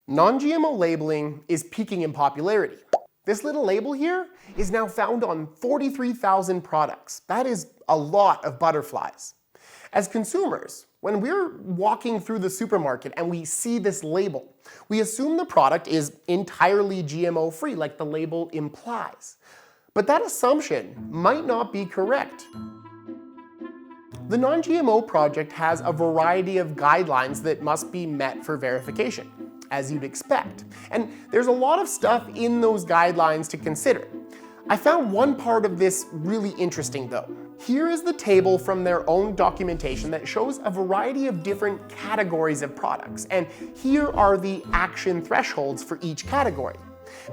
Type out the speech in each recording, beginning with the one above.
Non-GMO labeling is peaking in popularity. This little label here is now found on 43,000 products. That is a lot of butterflies. As consumers, when we're walking through the supermarket and we see this label, we assume the product is entirely GMO-free, like the label implies. But that assumption might not be correct. The Non-GMO Project has a variety of guidelines that must be met for verification, as you'd expect. And there's a lot of stuff in those guidelines to consider. I found one part of this really interesting though. Here is the table from their own documentation that shows a variety of different categories of products, and here are the action thresholds for each category.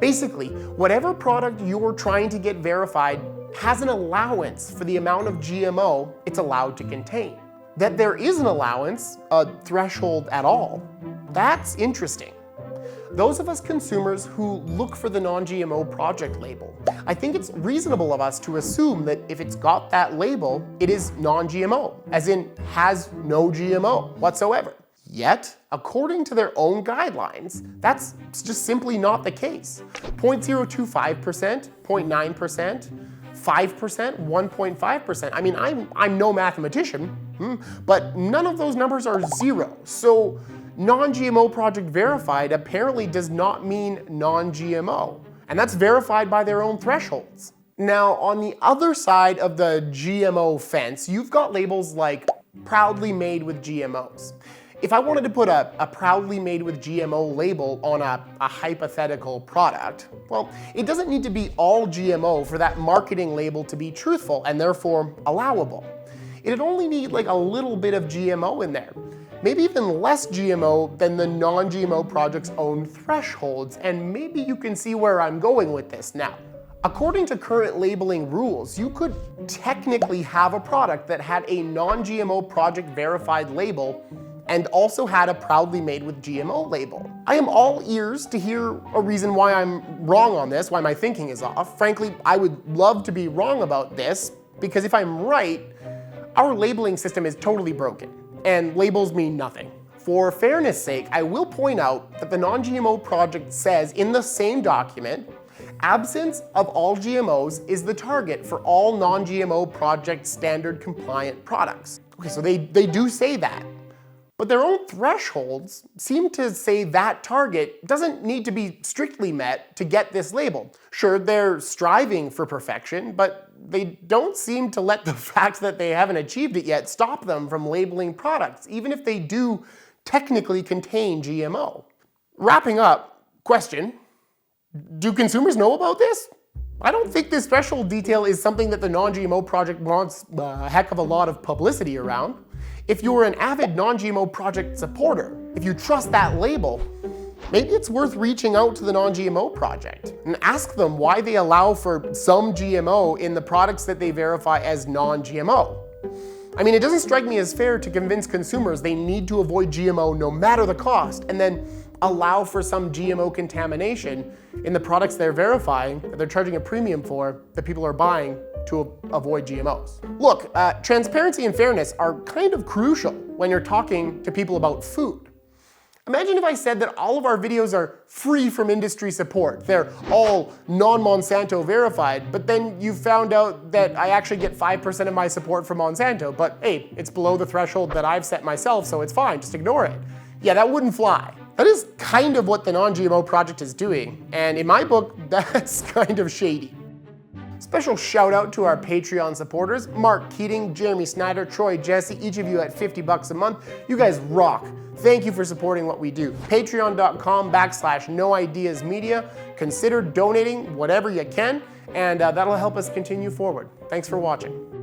Basically, whatever product you're trying to get verified has an allowance for the amount of GMO it's allowed to contain. That there is an allowance, a threshold at all, that's interesting. Those of us consumers who look for the Non-GMO Project label, I think it's reasonable of us to assume that if it's got that label, it is non-GMO, as in has no GMO whatsoever. Yet, according to their own guidelines, that's just simply not the case. 0.025%, 0.9%, 5%, 1.5%. I mean, I'm no mathematician, but none of those numbers are zero. So Non-GMO Project verified apparently does not mean non-GMO, and that's verified by their own thresholds. Now, on the other side of the GMO fence, you've got labels like proudly made with GMOs. If I wanted to put a proudly made with GMO label on a hypothetical product, well, it doesn't need to be all GMO for that marketing label to be truthful and therefore allowable. It'd only need like a little bit of GMO in there. Maybe even less GMO than the Non-GMO Project's own thresholds, and maybe you can see where I'm going with this now. According to current labeling rules, you could technically have a product that had a Non-GMO Project verified label and also had a proudly made with GMO label. I am all ears to hear a reason why I'm wrong on this, why my thinking is off. Frankly, I would love to be wrong about this, because if I'm right, our labeling system is totally broken, and labels mean nothing. For fairness sake, I will point out that the Non-GMO Project says in the same document, absence of all GMOs is the target for all Non-GMO Project standard compliant products. Okay, so they do say that. But their own thresholds seem to say that target doesn't need to be strictly met to get this label. Sure, they're striving for perfection, but they don't seem to let the fact that they haven't achieved it yet stop them from labeling products, even if they do technically contain GMO. Wrapping up, question, do consumers know about this? I don't think this threshold detail is something that the Non-GMO Project wants a heck of a lot of publicity around. If you're an avid Non-GMO Project supporter, if you trust that label, maybe it's worth reaching out to the Non-GMO Project and ask them why they allow for some GMO in the products that they verify as non-GMO. I mean, it doesn't strike me as fair to convince consumers they need to avoid GMO no matter the cost, and then allow for some GMO contamination in the products they're verifying that they're charging a premium for that people are buying to avoid GMOs. Look, transparency and fairness are kind of crucial when you're talking to people about food. Imagine if I said that all of our videos are free from industry support. They're all non-Monsanto verified, but then you found out that I actually get 5% of my support from Monsanto, but hey, it's below the threshold that I've set myself, so it's fine, just ignore it. Yeah, that wouldn't fly. That is kind of what the Non-GMO Project is doing, and in my book, that's kind of shady. Special shout out to our Patreon supporters, Mark Keating, Jeremy Snyder, Troy Jesse, each of you at $50 a month. You guys rock. Thank you for supporting what we do. Patreon.com/NoIdeasMedia. Consider donating whatever you can, and that'll help us continue forward. Thanks for watching.